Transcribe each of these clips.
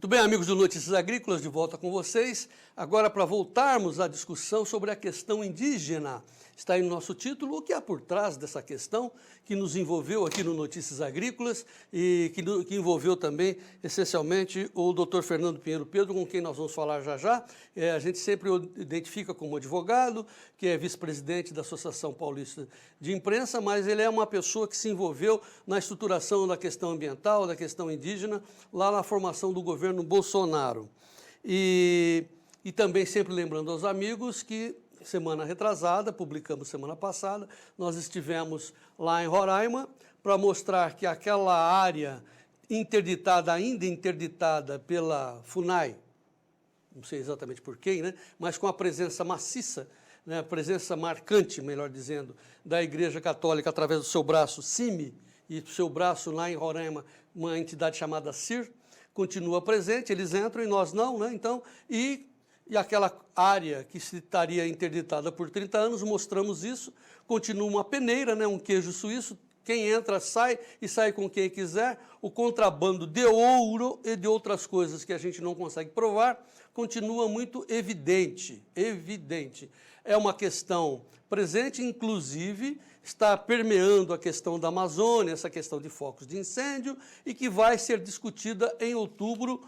Muito bem, amigos do Notícias Agrícolas, de volta com vocês. Agora, para voltarmos à discussão sobre a questão indígena. Está aí no nosso título, o que há por trás dessa questão que nos envolveu aqui no Notícias Agrícolas e que envolveu também, essencialmente, o doutor Fernando Pinheiro Pedro, com quem nós vamos falar já já. A gente sempre o identifica como advogado, que é vice-presidente da Associação Paulista de Imprensa, mas ele é uma pessoa que se envolveu na estruturação da questão ambiental, da questão indígena, lá na formação do governo Bolsonaro. E também sempre lembrando aos amigos que semana retrasada, publicamos semana passada, nós estivemos lá em Roraima para mostrar que aquela área interditada, ainda interditada pela FUNAI, não sei exatamente por quem, né, mas com a presença maciça, né, a presença marcante, melhor dizendo, da Igreja Católica através do seu braço CIMI e do seu braço lá em Roraima, uma entidade chamada CIR, continua presente, eles entram e nós não, né, então, e aquela área que estaria interditada por 30 anos, mostramos isso, continua uma peneira, né, um queijo suíço, quem entra sai e sai com quem quiser, o contrabando de ouro e de outras coisas que a gente não consegue provar, continua muito evidente. É uma questão presente, inclusive está permeando a questão da Amazônia, essa questão de focos de incêndio, e que vai ser discutida em outubro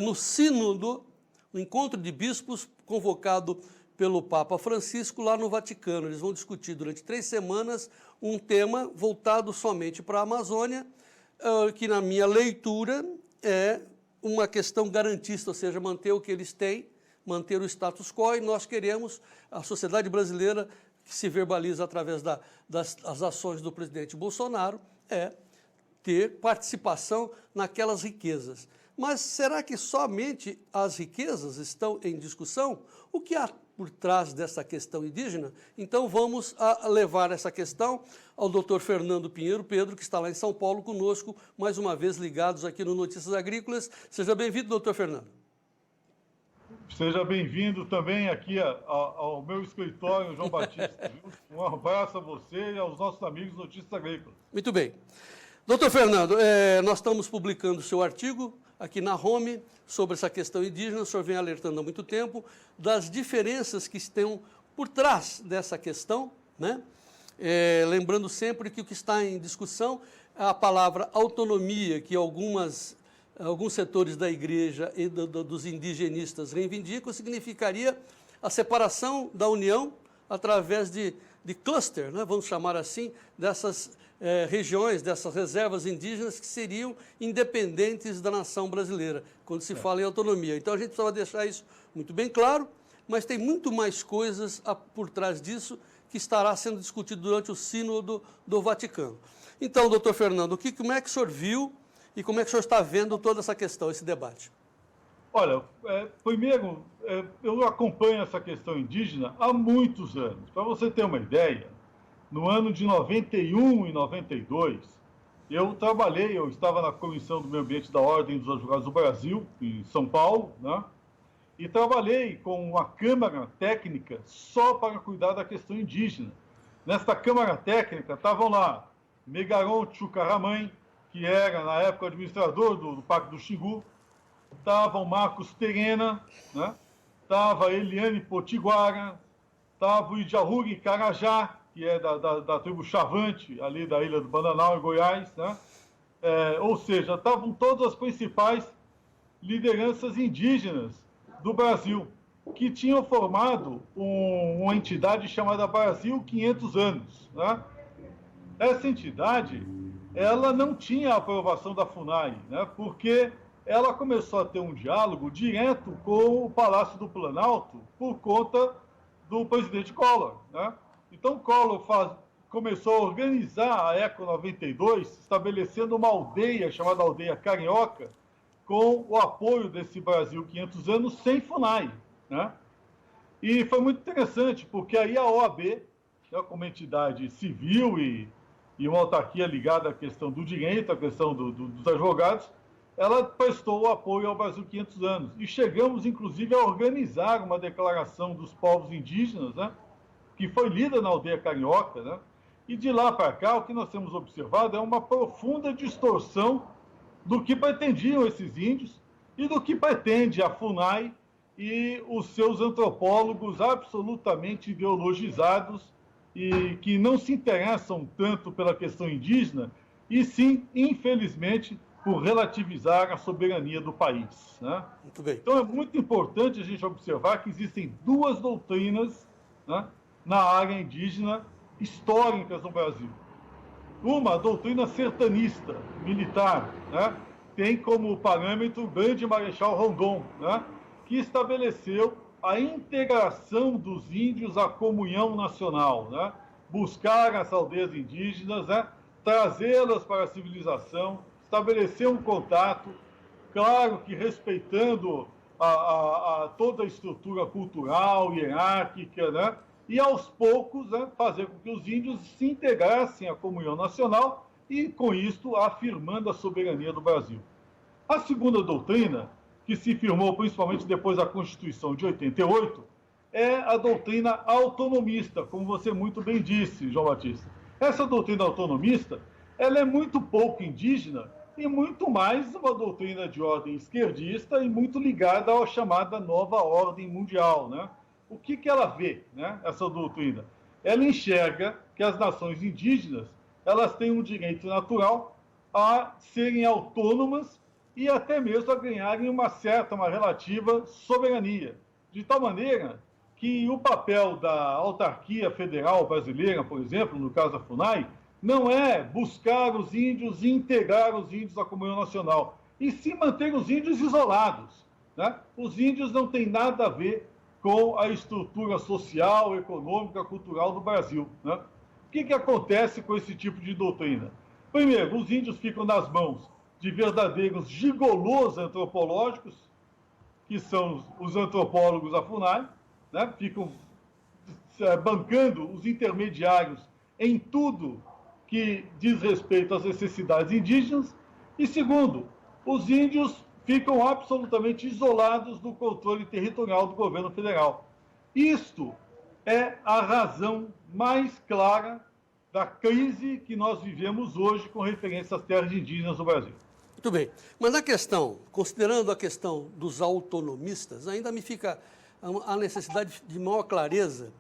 no Sínodo, no encontro de bispos convocado pelo Papa Francisco lá no Vaticano. Eles vão discutir durante 3 semanas um tema voltado somente para a Amazônia, que na minha leitura é uma questão garantista, ou seja, manter o que eles têm, manter o status quo, e nós queremos, a sociedade brasileira, que se verbaliza através das ações do presidente Bolsonaro, ter participação naquelas riquezas. Mas será que somente as riquezas estão em discussão? O que há por trás dessa questão indígena? Então vamos levar essa questão ao doutor Fernando Pinheiro Pedro, que está lá em São Paulo conosco, mais uma vez ligados aqui no Notícias Agrícolas. Seja bem-vindo, doutor Fernando. Seja bem-vindo também aqui ao meu escritório, João Batista. Viu? Um abraço a você e aos nossos amigos Notícias Agrícolas. Muito bem. Doutor Fernando, nós estamos publicando o seu artigo aqui na Home sobre essa questão indígena. O senhor vem alertando há muito tempo das diferenças que estão por trás dessa questão, né? Lembrando sempre que o que está em discussão é a palavra autonomia, que alguns setores da igreja e dos indigenistas reivindicam, significaria a separação da União através de cluster, né? Vamos chamar assim, dessas regiões, dessas reservas indígenas que seriam independentes da nação brasileira, quando se fala em autonomia. Então a gente precisava deixar isso muito bem claro, mas tem muito mais coisas por trás disso que estará sendo discutido durante o Sínodo do Vaticano. Então, doutor Fernando, como é que o senhor viu e como é que o senhor está vendo toda essa questão, esse debate? Olha, primeiro, eu acompanho essa questão indígena há muitos anos. Para você ter uma ideia, no ano de 91 e 92, eu estava na Comissão do Meio Ambiente da Ordem dos Advogados do Brasil, em São Paulo, né? E trabalhei com uma Câmara Técnica só para cuidar da questão indígena. Nesta Câmara Técnica estavam lá Megaron Chucaramãe, que era, na época, administrador do Parque do Xingu, estava o Marcos Terena, né? Estava Eliane Potiguara, estava o Idiahuri Carajá, que é da tribo Chavante, ali da Ilha do Bananal, em Goiás, né? Ou seja, estavam todas as principais lideranças indígenas do Brasil, que tinham formado uma entidade chamada Brasil 500 anos, né? Essa entidade, ela não tinha a aprovação da FUNAI, né? Porque ela começou a ter um diálogo direto com o Palácio do Planalto por conta do presidente Collor, né? Então, Collor começou a organizar a Eco 92, estabelecendo uma aldeia chamada Aldeia Carioca, com o apoio desse Brasil 500 anos, sem FUNAI, né? E foi muito interessante, porque aí a OAB, né, como entidade civil e uma autarquia ligada à questão do direito, à questão dos advogados, ela prestou o apoio ao Brasil 500 anos. E chegamos, inclusive, a organizar uma declaração dos povos indígenas, né, que foi lida na Aldeia Carioca, né? E de lá para cá, o que nós temos observado é uma profunda distorção do que pretendiam esses índios e do que pretende a FUNAI e os seus antropólogos absolutamente ideologizados e que não se interessam tanto pela questão indígena, e sim, infelizmente, por relativizar a soberania do país, né? Muito bem. Então é muito importante a gente observar que existem duas doutrinas, né, na área indígena históricas no Brasil. Uma, a doutrina sertanista, militar, né, tem como parâmetro o grande Marechal Rondon, né, que estabeleceu a integração dos índios à comunhão nacional, né, buscar as aldeias indígenas, né, trazê-las para a civilização, estabelecer um contato, claro que respeitando toda a estrutura cultural, hierárquica, né, e aos poucos, né, fazer com que os índios se integrassem à comunhão nacional e, com isto, afirmando a soberania do Brasil. A segunda doutrina, que se firmou principalmente depois da Constituição de 88, é a doutrina autonomista, como você muito bem disse, João Batista. Essa doutrina autonomista, ela é muito pouco indígena e muito mais uma doutrina de ordem esquerdista e muito ligada à chamada nova ordem mundial, né? O que ela vê, né, essa doutrina? Ela enxerga que as nações indígenas, elas têm um direito natural a serem autônomas e até mesmo a ganharem uma relativa soberania. De tal maneira que o papel da autarquia federal brasileira, por exemplo, no caso da FUNAI, não é buscar os índios e integrar os índios à comunhão nacional, e sim manter os índios isolados, né? Os índios não têm nada a ver com a estrutura social, econômica, cultural do Brasil, né? O que acontece com esse tipo de doutrina? Primeiro, os índios ficam nas mãos de verdadeiros gigolôs antropológicos, que são os antropólogos da FUNAI, né? Ficam bancando os intermediários em tudo que diz respeito às necessidades indígenas. E segundo, os índios ficam absolutamente isolados do controle territorial do governo federal. Isto é a razão mais clara da crise que nós vivemos hoje com referência às terras indígenas do Brasil. Muito bem. Mas a questão, considerando a questão dos autonomistas, ainda me fica a necessidade de maior clareza.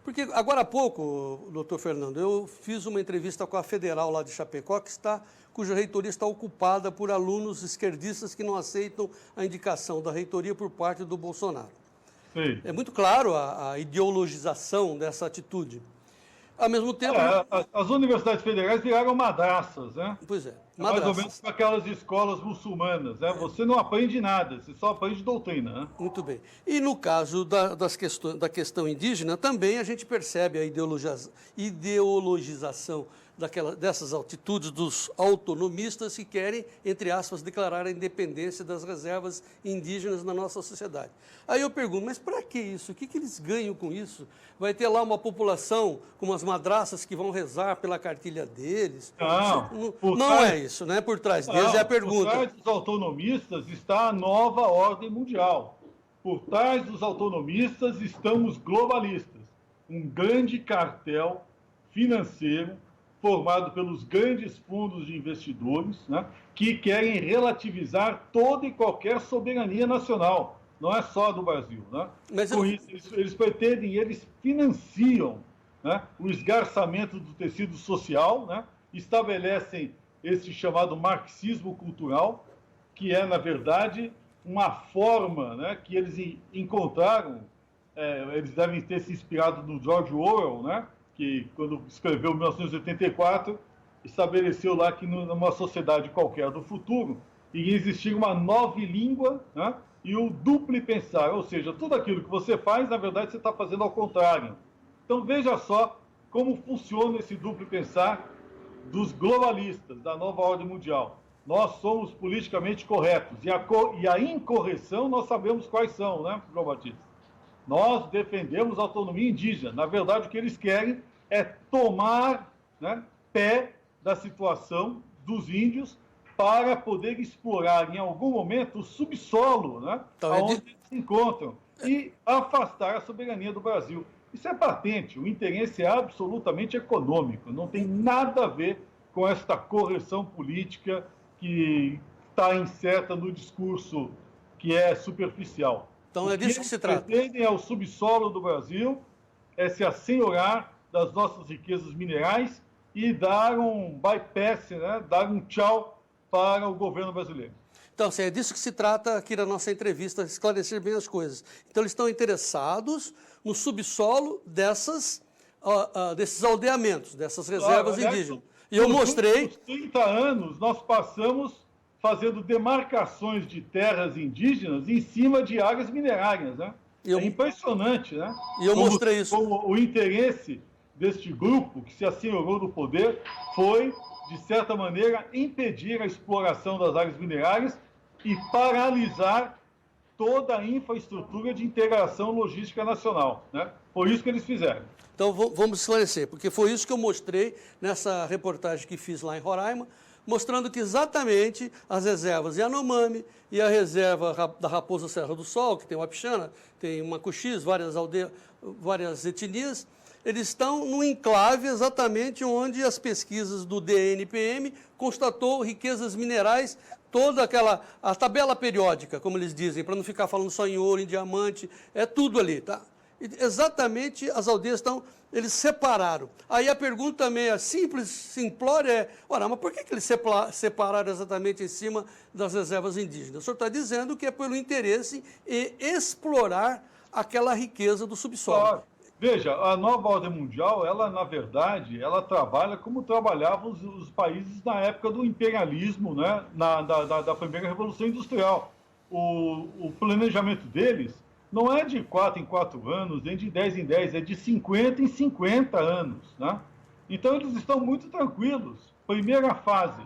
Porque agora há pouco, doutor Fernando, eu fiz uma entrevista com a Federal lá de Chapecó, cuja reitoria está ocupada por alunos esquerdistas que não aceitam a indicação da reitoria por parte do Bolsonaro. Sim. É muito claro a ideologização dessa atitude. Ao mesmo tempo... as universidades federais viraram madraças, né? Pois é, madraças. Mais ou menos aquelas escolas muçulmanas, né? Você não aprende nada, você só aprende doutrina, né? Muito bem. E no caso da questão indígena, também a gente percebe a ideologização dessas atitudes dos autonomistas que querem, entre aspas, declarar a independência das reservas indígenas na nossa sociedade. Aí eu pergunto, mas para que isso? O que eles ganham com isso? Vai ter lá uma população com umas madraças que vão rezar pela cartilha deles? Não é isso, né? Por trás deles é a pergunta. Por trás dos autonomistas está a nova ordem mundial. Por trás dos autonomistas estão os globalistas, um grande cartel financeiro formado pelos grandes fundos de investidores, né, que querem relativizar toda e qualquer soberania nacional, não é só do Brasil, né? Com isso, eles pretendem, eles financiam, né, o esgarçamento do tecido social, né, estabelecem esse chamado marxismo cultural, que é, na verdade, uma forma, né, que eles encontraram, eles devem ter se inspirado no George Orwell, né, que, quando escreveu 1984, estabeleceu lá que numa sociedade qualquer do futuro iria existir uma nova língua, né, e o duplo pensar, ou seja, tudo aquilo que você faz, na verdade, você está fazendo ao contrário. Então, veja só como funciona esse duplo pensar dos globalistas, da nova ordem mundial. Nós somos politicamente corretos, e a incorreção nós sabemos quais são, né, João Batista? Nós defendemos a autonomia indígena. Na verdade, o que eles querem é tomar, né, pé da situação dos índios para poder explorar, em algum momento, o subsolo, né, onde eles se encontram, e afastar a soberania do Brasil. Isso é patente, o interesse é absolutamente econômico, não tem nada a ver com esta correção política que está incerta no discurso que é superficial. Então é disso que se trata. O que eles pretendem é o subsolo do Brasil, é se assenhorar das nossas riquezas minerais e dar um bypass, né? Dar um tchau para o governo brasileiro. Então, assim, é disso que se trata aqui na nossa entrevista, esclarecer bem as coisas. Então, eles estão interessados no subsolo desses aldeamentos, dessas reservas indígenas. E eu mostrei... Nos 30 anos, nós passamos fazendo demarcações de terras indígenas em cima de áreas minerárias, né? É impressionante, né? E eu mostrei isso. Como o interesse deste grupo que se assenhorou do poder foi, de certa maneira, impedir a exploração das áreas minerárias e paralisar toda a infraestrutura de integração logística nacional, né? Foi isso que eles fizeram. Então, vamos esclarecer, porque foi isso que eu mostrei nessa reportagem que fiz lá em Roraima, mostrando que exatamente as reservas Yanomami e a reserva da Raposa Serra do Sol, que tem o Apixana, tem uma Cuxis, várias etnias, eles estão no enclave exatamente onde as pesquisas do DNPM constatou riquezas minerais, toda a tabela periódica, como eles dizem, para não ficar falando só em ouro, em diamante, é tudo ali, tá? E exatamente as aldeias eles separaram. Aí a pergunta meio simples, simplória é, ora, mas por que eles separaram exatamente em cima das reservas indígenas? O senhor está dizendo que é pelo interesse em explorar aquela riqueza do subsolo. Claro. Veja, a nova ordem mundial, ela, na verdade, ela trabalha como trabalhavam os países na época do imperialismo, né? Da primeira Revolução Industrial. O planejamento deles não é de 4 em 4 anos, nem de 10 em 10, é de 50 em 50 anos, né? Então, eles estão muito tranquilos. Primeira fase,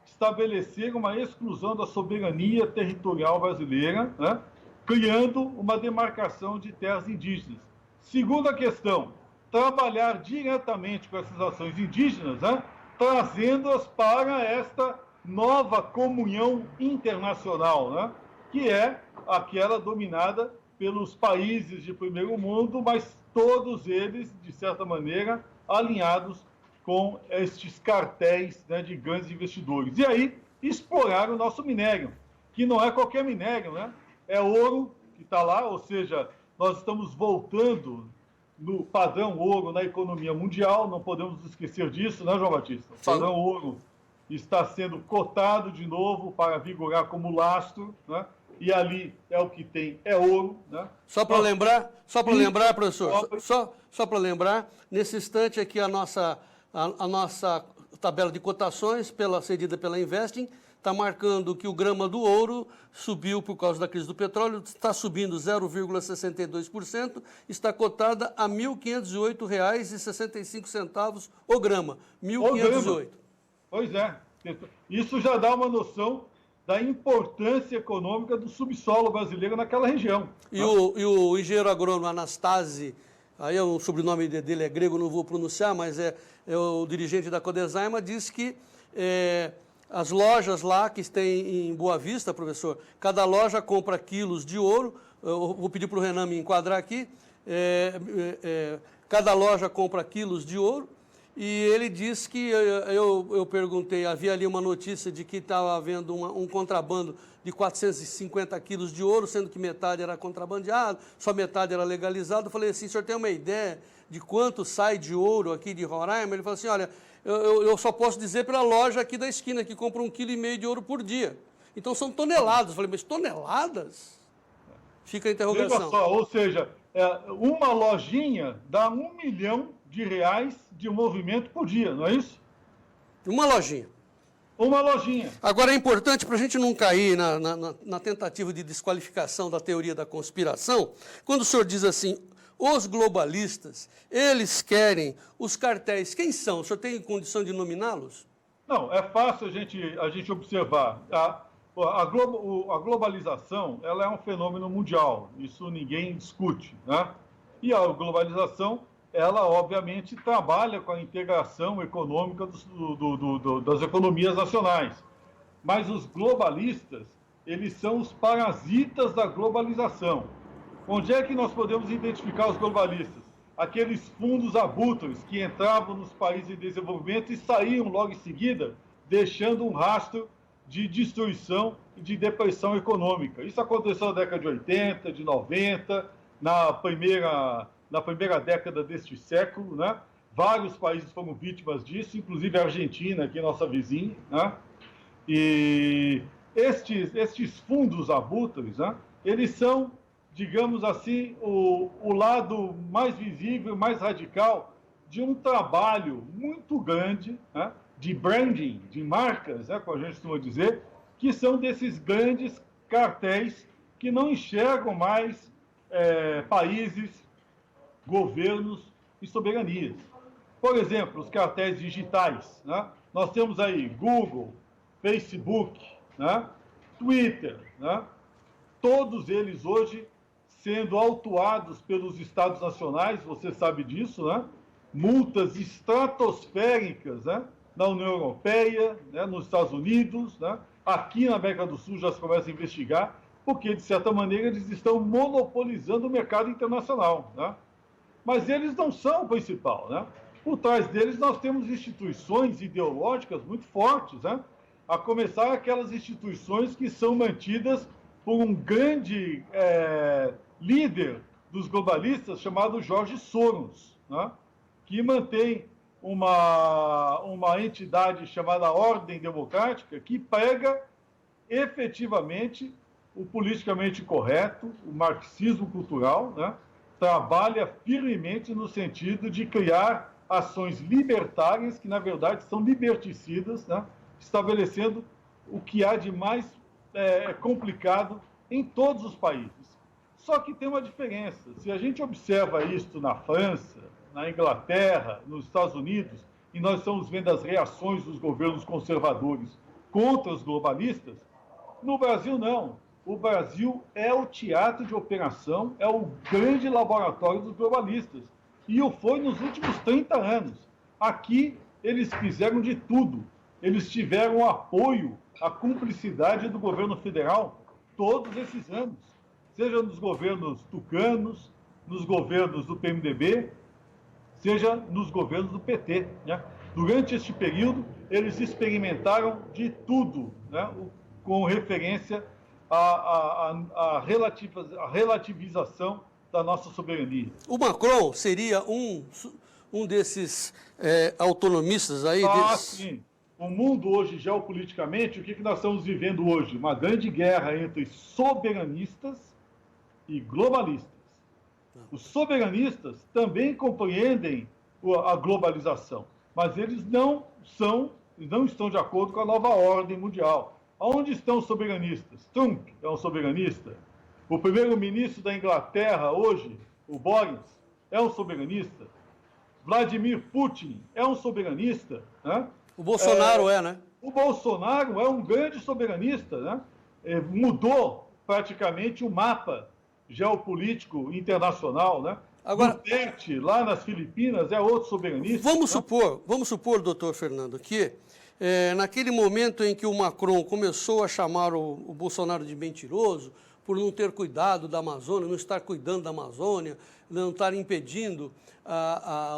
estabelecer uma exclusão da soberania territorial brasileira, né? Criando uma demarcação de terras indígenas. Segunda questão, trabalhar diretamente com essas ações indígenas, né? Trazendo-as para esta nova comunhão internacional, né? Que é aquela dominada pelos países de primeiro mundo, mas todos eles, de certa maneira, alinhados com estes cartéis, né, de grandes investidores. E aí, explorar o nosso minério, que não é qualquer minério, né? É ouro que está lá, ou seja, nós estamos voltando no padrão ouro na economia mundial, não podemos esquecer disso, né, João Batista? O padrão ouro está sendo cotado de novo para vigorar como lastro, né? E ali é o que tem, é ouro, né? Só para lembrar, professor, só para lembrar, nesse instante aqui a nossa tabela de cotações cedida pela Investing está marcando que o grama do ouro subiu por causa da crise do petróleo, está subindo 0,62%, está cotada a R$ 1.508,65 o grama, 1.508. Pois é, isso já dá uma noção da importância econômica do subsolo brasileiro naquela região. E o engenheiro agrônomo Anastasi, aí o sobrenome dele é grego, não vou pronunciar, mas é o dirigente da Codesaima, diz que as lojas lá que tem em Boa Vista, professor, cada loja compra quilos de ouro, eu vou pedir para o Renan me enquadrar aqui, cada loja compra quilos de ouro, e ele diz que, eu perguntei, havia ali uma notícia de que estava havendo um contrabando de 450 quilos de ouro, sendo que metade era contrabandeado, só metade era legalizado. Eu falei assim, o senhor tem uma ideia de quanto sai de ouro aqui de Roraima? Ele falou assim, olha, eu só posso dizer pela loja aqui da esquina, que compra 1,5 kg de ouro por dia. Então são toneladas. Eu falei, mas toneladas? Fica a interrogação. Veja só, ou seja, uma lojinha dá R$1 milhão de movimento por dia, não é isso? Uma lojinha. Uma lojinha. Agora é importante para a gente não cair na tentativa de desqualificação da teoria da conspiração, quando o senhor diz assim, os globalistas, eles querem os cartéis. Quem são? O senhor tem condição de nominá-los? Não, é fácil a gente observar. A globalização, ela é um fenômeno mundial, isso ninguém discute, né? E a globalização, ela obviamente trabalha com a integração econômica das economias nacionais. Mas os globalistas, eles são os parasitas da globalização. Onde é que nós podemos identificar os globalistas? Aqueles fundos abutres que entravam nos países em desenvolvimento e saíam logo em seguida, deixando um rastro de destruição e de depressão econômica. Isso aconteceu na década de 80, de 90, na primeira década deste século, né? Vários países foram vítimas disso, inclusive a Argentina, que é nossa vizinha, né? E estes fundos abutres, né? Eles são, digamos assim, o lado mais visível, mais radical de um trabalho muito grande, né? De branding, de marcas, né? Como a gente costuma dizer, que são desses grandes cartéis que não enxergam mais países, governos e soberanias. Por exemplo, os cartéis digitais, né? Nós temos aí Google, Facebook, né? Twitter, né? Todos eles hoje sendo autuados pelos estados nacionais, você sabe disso, né? Multas estratosféricas, né? Na União Europeia, né? Nos Estados Unidos, né? Aqui na América do Sul já se começa a investigar, porque, de certa maneira, eles estão monopolizando o mercado internacional, né? Mas eles não são o principal, né? Por trás deles nós temos instituições ideológicas muito fortes, né? A começar aquelas instituições que são mantidas por um grande líder dos globalistas chamado George Soros, né? Que mantém uma entidade chamada Ordem Democrática que prega efetivamente o politicamente correto, o marxismo cultural, né? Trabalha firmemente no sentido de criar ações libertárias que, na verdade, são liberticidas, né? Estabelecendo o que há de mais complicado em todos os países. Só que tem uma diferença. Se a gente observa isso na França, na Inglaterra, nos Estados Unidos, e nós estamos vendo as reações dos governos conservadores contra os globalistas, no Brasil não. O Brasil é o teatro de operação, é o grande laboratório dos globalistas. E o foi nos últimos 30 anos. Aqui eles fizeram de tudo. Eles tiveram o apoio, a cumplicidade do governo federal todos esses anos. Seja nos governos tucanos, nos governos do PMDB, seja nos governos do PT, né? Durante este período, eles experimentaram de tudo, né? Com referência à relativização da nossa soberania. O Macron seria um desses autonomistas aí? Sim. O mundo hoje, geopoliticamente, o que nós estamos vivendo hoje? Uma grande guerra entre soberanistas e globalistas. Os soberanistas também compreendem a globalização, mas eles não estão de acordo com a nova ordem mundial. Onde estão os soberanistas? Trump é um soberanista. O primeiro-ministro da Inglaterra hoje, o Boris, é um soberanista. Vladimir Putin é um soberanista, né? O Bolsonaro né? O Bolsonaro é um grande soberanista, né? Mudou praticamente o mapa geopolítico internacional, né? Agora, Duterte, lá nas Filipinas, é outro soberanista. Vamos supor, doutor Fernando, que naquele momento em que o Macron começou a chamar o Bolsonaro de mentiroso, por não ter cuidado da Amazônia, não estar cuidando da Amazônia, não estar impedindo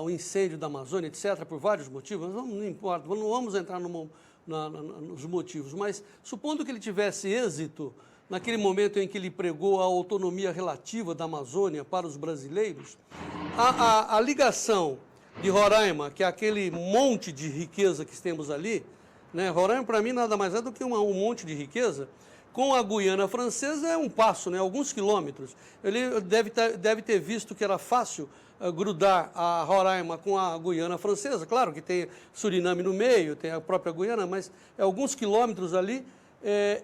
o incêndio da Amazônia, etc., por vários motivos, não importa, não vamos entrar nos motivos, mas supondo que ele tivesse êxito naquele momento em que ele pregou a autonomia relativa da Amazônia para os brasileiros, a ligação de Roraima, que é aquele monte de riqueza que temos ali, né? Roraima, para mim, nada mais é do que um monte de riqueza, com a Guiana Francesa é um passo, né? Alguns quilômetros. Ele deve ter visto que era fácil grudar a Roraima com a Guiana Francesa. Claro que tem Suriname no meio, tem a própria Guiana, mas alguns quilômetros ali,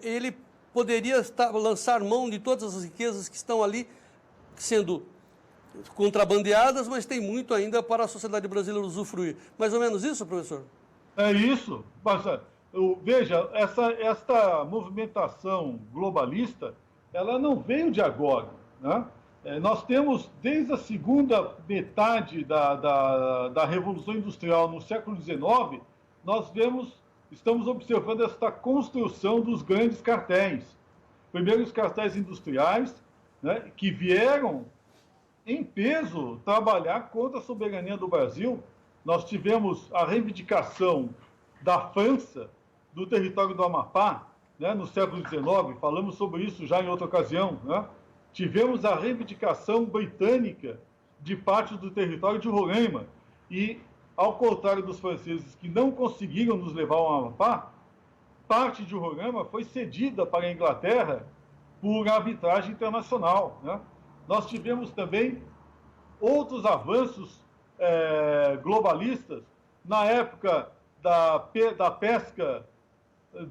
ele poderia lançar mão de todas as riquezas que estão ali sendo contrabandeadas, mas tem muito ainda para a sociedade brasileira usufruir. Mais ou menos isso, professor? É isso. Veja, esta movimentação globalista, ela não veio de agora, né? Nós temos, desde a segunda metade da Revolução Industrial no século XIX, estamos observando esta construção dos grandes cartéis. Primeiro os cartéis industriais, né, que vieram em peso trabalhar contra a soberania do Brasil. Nós tivemos a reivindicação da França, do território do Amapá, né, no século XIX, falamos sobre isso já em outra ocasião, né, tivemos a reivindicação britânica de parte do território de Roraima. E, ao contrário dos franceses que não conseguiram nos levar ao Amapá, parte de Roraima foi cedida para a Inglaterra por arbitragem internacional, né? Nós tivemos também outros avanços globalistas na época da pesca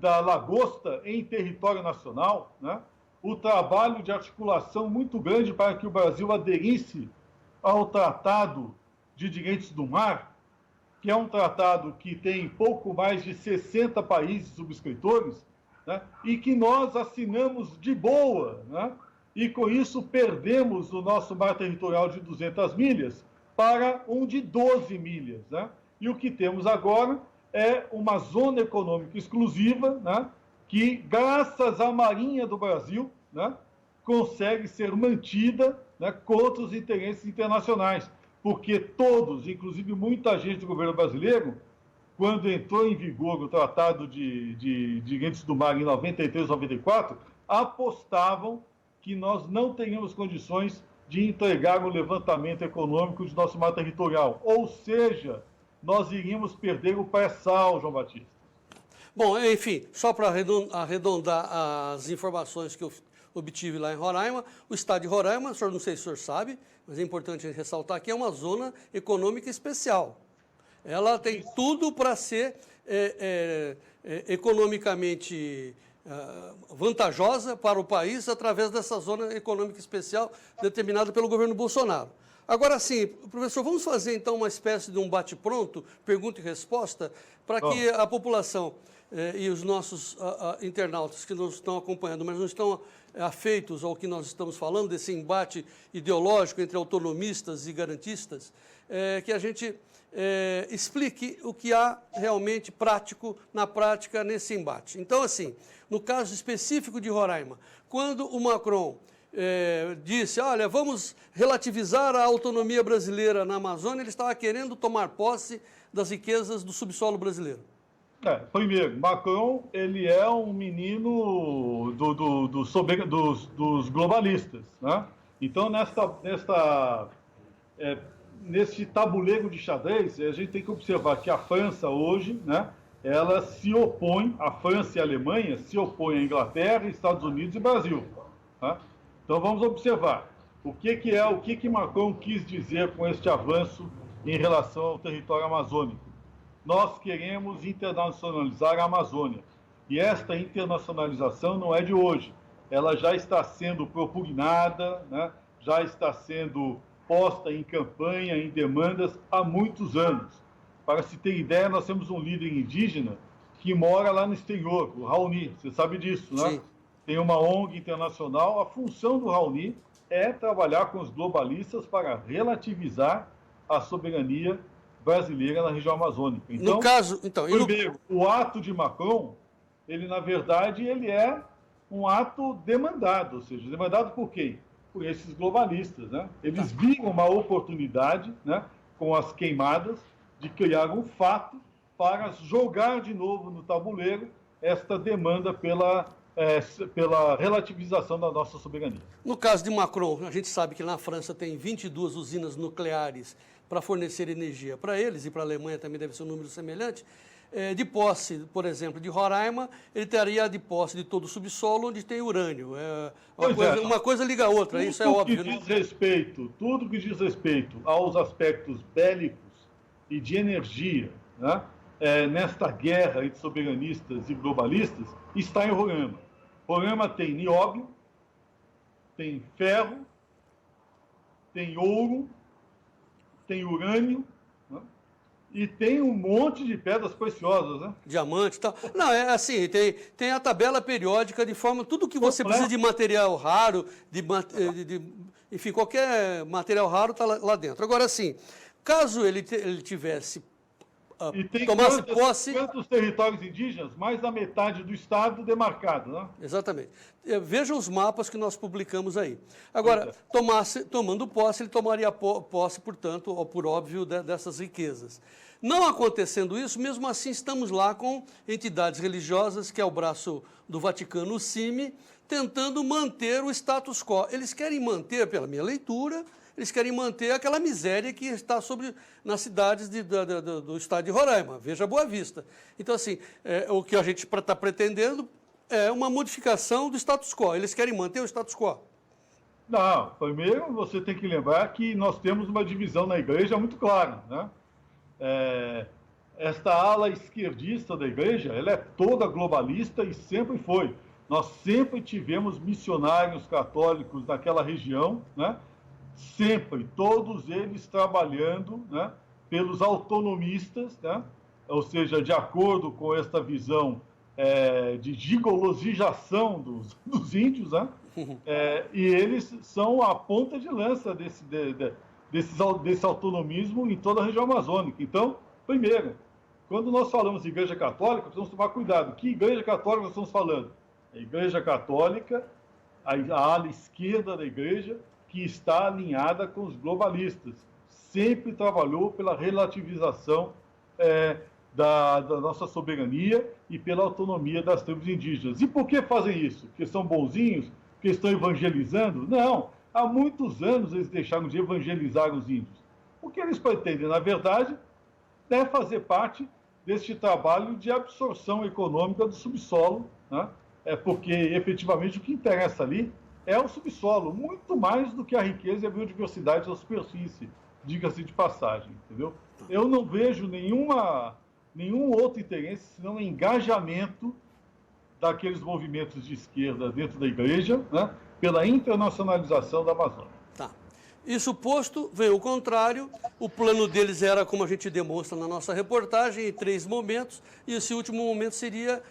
da lagosta em território nacional, né? O trabalho de articulação muito grande para que o Brasil aderisse ao Tratado de Direitos do Mar, que é um tratado que tem pouco mais de 60 países subscritores, né? E que nós assinamos de boa, né? E com isso perdemos o nosso mar territorial de 200 milhas para um de 12 milhas, né? E o que temos agora é uma zona econômica exclusiva, né? Que, graças à Marinha do Brasil, né? Consegue ser mantida, né? Contra os interesses internacionais. Porque todos, inclusive muita gente do governo brasileiro, quando entrou em vigor o Tratado de Direitos do Mar em 93, 94, apostavam que nós não teríamos condições de entregar o levantamento econômico de nosso mar territorial. Ou seja, nós iríamos perder o pré-sal, João Batista. Bom, enfim, só para arredondar as informações que eu obtive lá em Roraima, o estado de Roraima, não sei se o senhor sabe, mas é importante ressaltar que é uma zona econômica especial. Ela tem tudo para ser economicamente vantajosa para o país através dessa zona econômica especial determinada pelo governo Bolsonaro. Agora sim, professor, vamos fazer então uma espécie de um bate-pronto, pergunta e resposta, para que a população e os nossos internautas que nos estão acompanhando, mas não estão afeitos ao que nós estamos falando, desse embate ideológico entre autonomistas e garantistas, que a gente explique o que há realmente prático, na prática, nesse embate. Então, assim, no caso específico de Roraima, quando o Macron disse, olha, vamos relativizar a autonomia brasileira na Amazônia, ele estava querendo tomar posse das riquezas do subsolo brasileiro. Primeiro, Macron, ele é um menino dos globalistas, né? Então, nesse tabuleiro de xadrez, a gente tem que observar que a França hoje, né, ela se opõe, a França e a Alemanha se opõem à Inglaterra, Estados Unidos e Brasil, né? Então vamos observar o que Macron quis dizer com este avanço em relação ao território amazônico. Nós queremos internacionalizar a Amazônia. E esta internacionalização não é de hoje. Ela já está sendo propugnada, né? Já está sendo posta em campanha, em demandas há muitos anos. Para se ter ideia, nós temos um líder indígena que mora lá no exterior, o Raoni. Você sabe disso, né? Sim. Tem uma ONG internacional. A função do Raoni é trabalhar com os globalistas para relativizar a soberania brasileira na região amazônica. Então, no caso, primeiro, o ato de Macron, ele, na verdade, ele é um ato demandado. Ou seja, demandado por quem? Por esses globalistas, né? Eles viram uma oportunidade, né, com as queimadas, de criar um fato para jogar de novo no tabuleiro esta demanda pela relativização da nossa soberania. No caso de Macron, a gente sabe que na França tem 22 usinas nucleares para fornecer energia para eles, e para a Alemanha também deve ser um número semelhante. De posse, por exemplo, de Roraima, ele teria de posse de todo o subsolo onde tem urânio. Uma coisa liga a outra, isso é óbvio. Tudo que diz respeito aos aspectos bélicos e de energia, né, nesta guerra entre soberanistas e globalistas, está em Roraima. Roraima tem nióbio, tem ferro, tem ouro, tem urânio, né? E tem um monte de pedras preciosas, né? Diamante e tal. Não, é assim, tem a tabela periódica de forma, tudo que você precisa de material raro, enfim, qualquer material raro está lá dentro. Agora, assim, caso ele tivesse E tem tomasse posse... quantos territórios indígenas? Mais da metade do estado demarcado, né? Exatamente. Veja os mapas que nós publicamos aí. Agora, tomando posse, ele tomaria posse, portanto, por óbvio, dessas riquezas. Não acontecendo isso, mesmo assim estamos lá com entidades religiosas, que é o braço do Vaticano, o CIMI, tentando manter o status quo. Eles querem manter, pela minha leitura, eles querem manter aquela miséria que está nas cidades do estado de Roraima, veja Boa Vista. Então, assim, o que a gente está pretendendo é uma modificação do status quo. Eles querem manter o status quo. Não, primeiro você tem que lembrar que nós temos uma divisão na igreja muito clara, né? Esta ala esquerdista da igreja, ela é toda globalista e sempre foi. Nós sempre tivemos missionários católicos naquela região, né? Sempre, todos eles trabalhando, né, pelos autonomistas, né? Ou seja, de acordo com esta visão de gigolosização dos índios, né? E eles são a ponta de lança desse autonomismo em toda a região amazônica. Então, primeiro, quando nós falamos de igreja católica, precisamos tomar cuidado. Que igreja católica nós estamos falando? A igreja católica, a ala esquerda da igreja, que está alinhada com os globalistas. Sempre trabalhou pela relativização da nossa soberania e pela autonomia das tribos indígenas. E por que fazem isso? Porque são bonzinhos? Porque estão evangelizando? Não. Há muitos anos eles deixaram de evangelizar os índios. O que eles pretendem, na verdade, é fazer parte deste trabalho de absorção econômica do subsolo, né? Porque, efetivamente, o que interessa ali é o subsolo, muito mais do que a riqueza e a biodiversidade da superfície, diga-se de passagem, entendeu? Eu não vejo nenhum outro interesse, senão o engajamento daqueles movimentos de esquerda dentro da igreja, né, pela internacionalização da Amazônia. Tá. Isso posto, veio o contrário. O plano deles era, como a gente demonstra na nossa reportagem, em 3 momentos, e esse último momento seria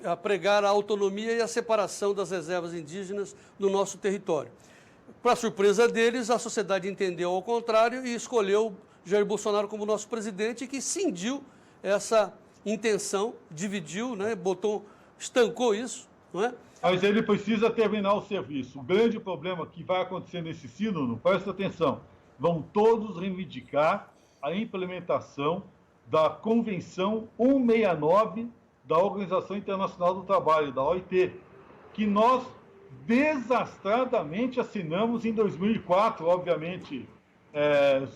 a pregar a autonomia e a separação das reservas indígenas do nosso território. Para surpresa deles, a sociedade entendeu ao contrário e escolheu Jair Bolsonaro como nosso presidente, que cindiu essa intenção, dividiu, né, estancou isso, não é? Mas ele precisa terminar o serviço. O grande problema que vai acontecer nesse sínodo, presta atenção, vão todos reivindicar a implementação da Convenção 169 da Organização Internacional do Trabalho, da OIT, que nós desastradamente assinamos em 2004, obviamente,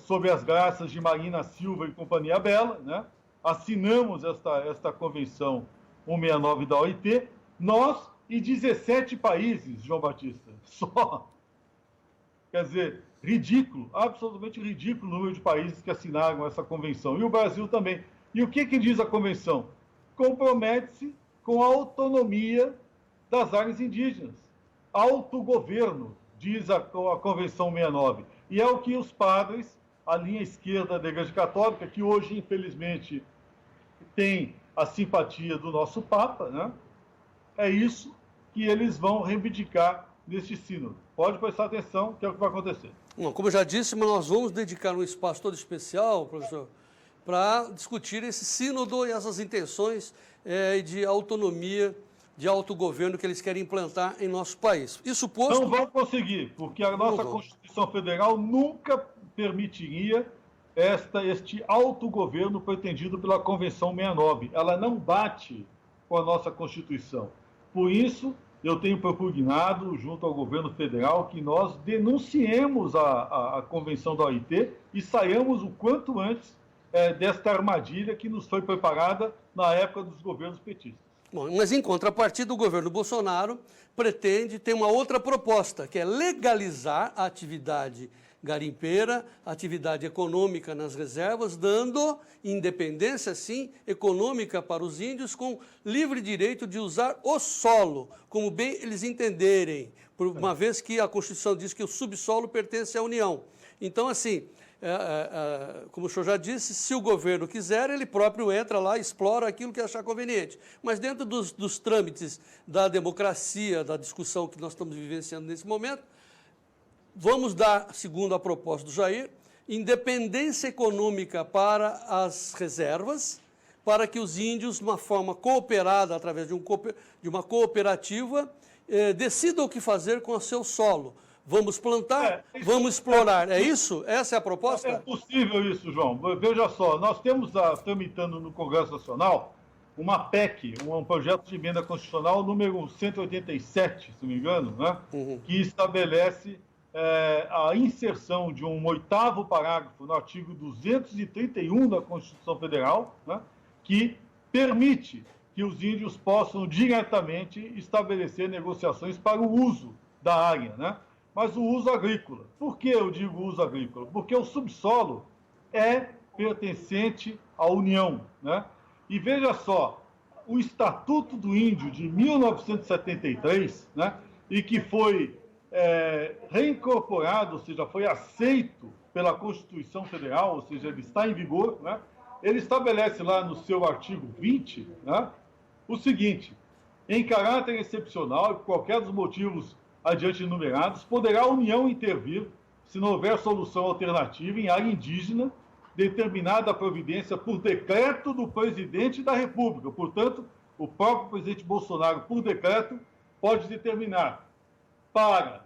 sob as graças de Marina Silva e Companhia Bela, né? Assinamos esta Convenção 169 da OIT, nós e 17 países, João Batista, só. Quer dizer, ridículo, absolutamente ridículo o número de países que assinaram essa convenção, e o Brasil também. E o que diz a convenção? Compromete-se com a autonomia das áreas indígenas. Autogoverno, diz a Convenção 69. E é o que os padres, a linha esquerda da Igreja Católica, que hoje, infelizmente, tem a simpatia do nosso Papa, né? É isso que eles vão reivindicar neste sínodo. Pode prestar atenção, que é o que vai acontecer. Bom, como eu já disse, mas nós vamos dedicar um espaço todo especial, professor, para discutir esse sínodo e essas intenções de autonomia, de autogoverno que eles querem implantar em nosso país. Isso posto... Não vão conseguir, porque a nossa Constituição Federal nunca permitiria este autogoverno pretendido pela Convenção 69. Ela não bate com a nossa Constituição. Por isso, eu tenho propugnado, junto ao governo federal, que nós denunciemos a Convenção da OIT e saiamos o quanto antes desta armadilha que nos foi preparada na época dos governos petistas. Bom, mas em contrapartida, o governo Bolsonaro tem uma outra proposta, que é legalizar a atividade garimpeira, a atividade econômica nas reservas, dando independência, sim, econômica para os índios, com livre direito de usar o solo, como bem eles entenderem, por uma vez que a Constituição diz que o subsolo pertence à União. Então, assim, como o senhor já disse, se o governo quiser, ele próprio entra lá e explora aquilo que achar conveniente. Mas dentro dos trâmites da democracia, da discussão que nós estamos vivenciando nesse momento, vamos dar, segundo a proposta do Jair, independência econômica para as reservas, para que os índios, de uma forma cooperada, através de uma cooperativa, decidam o que fazer com o seu solo. Vamos plantar, vamos explorar. É isso? Essa é a proposta? É possível isso, João. Veja só, nós temos tramitando no Congresso Nacional uma PEC, um projeto de emenda constitucional número 187, se não me engano, né? Que estabelece a inserção de um 8º parágrafo no artigo 231 da Constituição Federal, né? Que permite que os índios possam diretamente estabelecer negociações para o uso da área, né? Mas o uso agrícola. Por que eu digo uso agrícola? Porque o subsolo é pertencente à União, né? E veja só, o Estatuto do Índio de 1973, né? E que foi reincorporado, ou seja, foi aceito pela Constituição Federal, ou seja, ele está em vigor, né? Ele estabelece lá no seu artigo 20, né, o seguinte: em caráter excepcional e por qualquer dos motivos adiante enumerados, poderá a União intervir, se não houver solução alternativa em área indígena, determinada a providência por decreto do presidente da República. Portanto, o próprio presidente Bolsonaro, por decreto, pode determinar para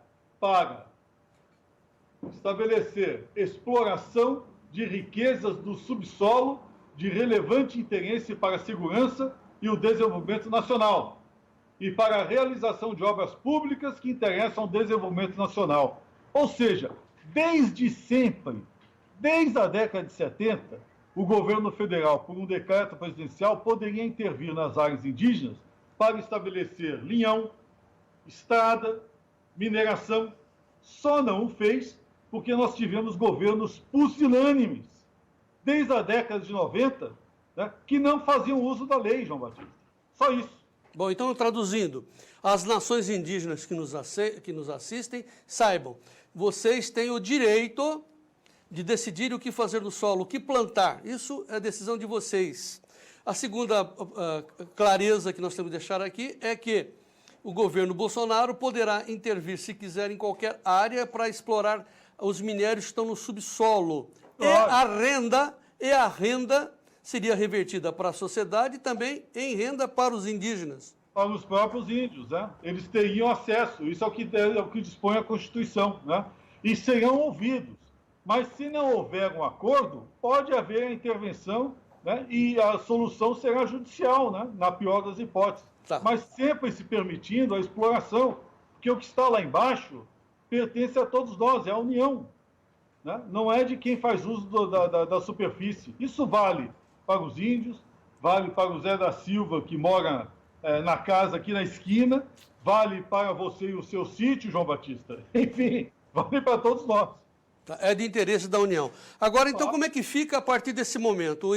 estabelecer exploração de riquezas do subsolo de relevante interesse para a segurança e o desenvolvimento nacional e para a realização de obras públicas que interessam ao desenvolvimento nacional. Ou seja, desde sempre, desde a década de 70, o governo federal, por um decreto presidencial, poderia intervir nas áreas indígenas para estabelecer linhão, estrada, mineração. Só não o fez porque nós tivemos governos pusilânimes, desde a década de 90, né, que não faziam uso da lei, João Batista. Só isso. Bom, então, traduzindo, as nações indígenas que nos assistem, saibam, vocês têm o direito de decidir o que fazer no solo, o que plantar. Isso é decisão de vocês. A segunda clareza que nós temos que deixar aqui é que o governo Bolsonaro poderá intervir, se quiser, em qualquer área para explorar os minérios que estão no subsolo. Claro. E a renda seria revertida para a sociedade e também em renda para os indígenas. Para os próprios índios, né? Eles teriam acesso, isso é o que dispõe a Constituição, né? E serão ouvidos. Mas se não houver um acordo, pode haver a intervenção, né? E a solução será judicial, né? Na pior das hipóteses. Tá. Mas sempre se permitindo a exploração, porque o que está lá embaixo pertence a todos nós, é a União, né? Não é de quem faz uso da superfície. Isso vale para os índios, vale para o Zé da Silva, que mora na casa aqui na esquina, vale para você e o seu sítio, João Batista. Enfim, vale para todos nós. É de interesse da União. Agora, então, como é que fica a partir desse momento?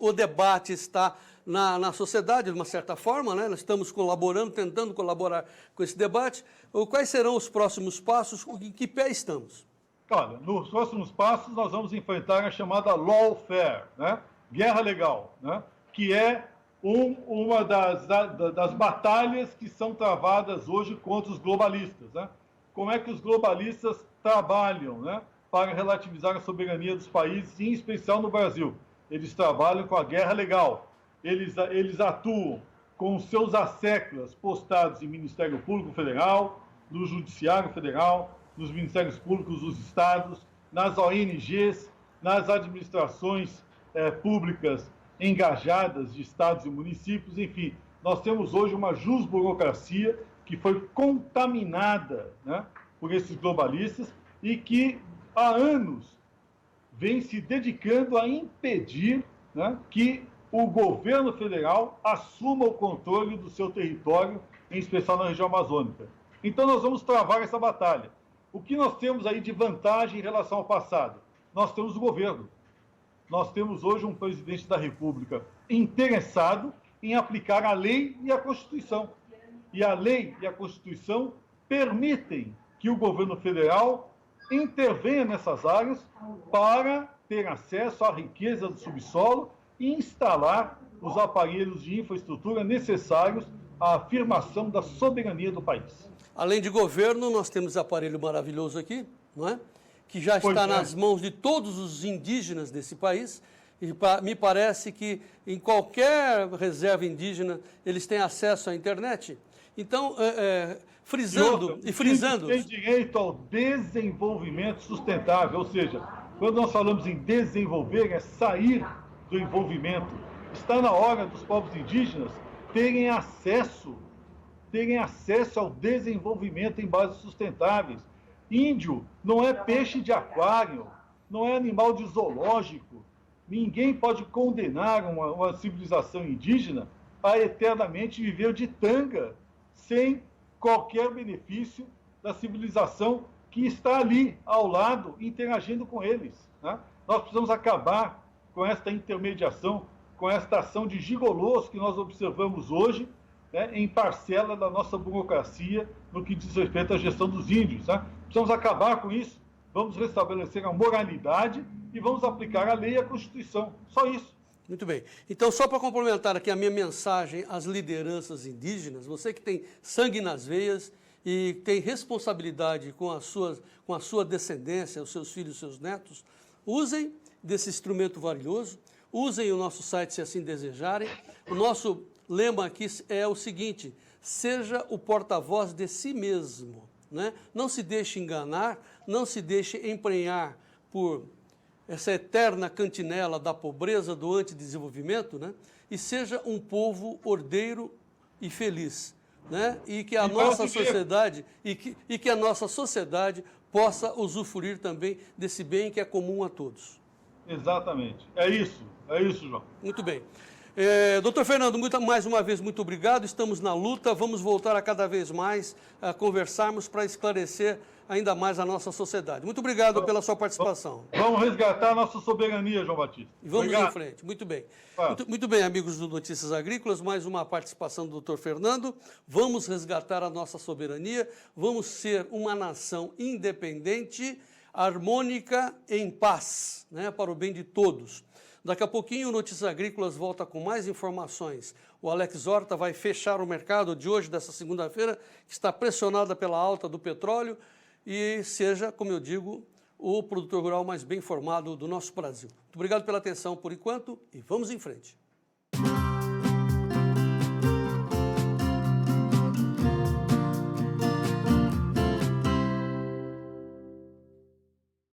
O debate está na sociedade, de uma certa forma, né? Nós estamos colaborando, tentando colaborar com esse debate. Quais serão os próximos passos? Em que pé estamos? Olha, nos próximos passos nós vamos enfrentar a chamada lawfare, né? Guerra legal, né? Que é uma das batalhas que são travadas hoje contra os globalistas, né? Como é que os globalistas trabalham, né, para relativizar a soberania dos países, em especial no Brasil? Eles trabalham com a guerra legal. Eles atuam com seus asseclas postados em Ministério Público Federal, no Judiciário Federal, nos Ministérios Públicos dos Estados, nas ONGs, nas administrações públicas engajadas de estados e municípios. Enfim, nós temos hoje uma jusburocracia que foi contaminada, né, por esses globalistas e que há anos vem se dedicando a impedir, né, que o governo federal assuma o controle do seu território, em especial na região amazônica. Então nós vamos travar essa batalha. O que nós temos aí de vantagem em relação ao passado? Nós temos o governo. Nós temos hoje um presidente da República interessado em aplicar a lei e a Constituição. E a lei e a Constituição permitem que o governo federal intervenha nessas áreas para ter acesso à riqueza do subsolo e instalar os aparelhos de infraestrutura necessários à afirmação da soberania do país. Além de governo, nós temos esse aparelho maravilhoso aqui, não é? que já está nas mãos de todos os indígenas desse país. E me parece que em qualquer reserva indígena eles têm acesso à internet. Então, frisando... Tem direito ao desenvolvimento sustentável, ou seja, quando nós falamos em desenvolver, é sair do envolvimento. Está na hora dos povos indígenas terem acesso ao desenvolvimento em bases sustentáveis. Índio não é peixe de aquário, não é animal de zoológico. Ninguém pode condenar uma civilização indígena a eternamente viver de tanga, sem qualquer benefício da civilização que está ali, ao lado, interagindo com eles. Né? Nós precisamos acabar com esta intermediação, com esta ação de gigolôs que nós observamos hoje, né, em parcela da nossa burocracia no que diz respeito à gestão dos índios. Né? Precisamos acabar com isso, vamos restabelecer a moralidade e vamos aplicar a lei e a Constituição. Só isso. Muito bem. Então, só para complementar aqui a minha mensagem às lideranças indígenas, você que tem sangue nas veias e tem responsabilidade com a sua descendência, os seus filhos e seus netos, usem desse instrumento valioso, usem o nosso site se assim desejarem. O nosso lema aqui é o seguinte: seja o porta-voz de si mesmo, né? Não se deixe enganar, não se deixe emprenhar por essa eterna cantinela da pobreza, do antidesenvolvimento, né? E seja um povo ordeiro e feliz, né? E que a nossa sociedade e que a nossa sociedade possa usufruir também desse bem que é comum a todos. Exatamente. É isso, João. Muito bem. Doutor Fernando, mais uma vez, muito obrigado. Estamos na luta, vamos voltar a cada vez mais a conversarmos para esclarecer ainda mais a nossa sociedade. Muito obrigado pela sua participação. Vamos resgatar a nossa soberania, João Batista. E vamos em frente. Muito bem. Muito bem, amigos do Notícias Agrícolas, mais uma participação do doutor Fernando. Vamos resgatar a nossa soberania, vamos ser uma nação independente, harmônica, em paz, né, para o bem de todos. Daqui a pouquinho o Notícias Agrícolas volta com mais informações. O Alex Horta vai fechar o mercado de hoje, dessa segunda-feira, que está pressionada pela alta do petróleo, e seja, como eu digo, o produtor rural mais bem informado do nosso Brasil. Muito obrigado pela atenção por enquanto e vamos em frente.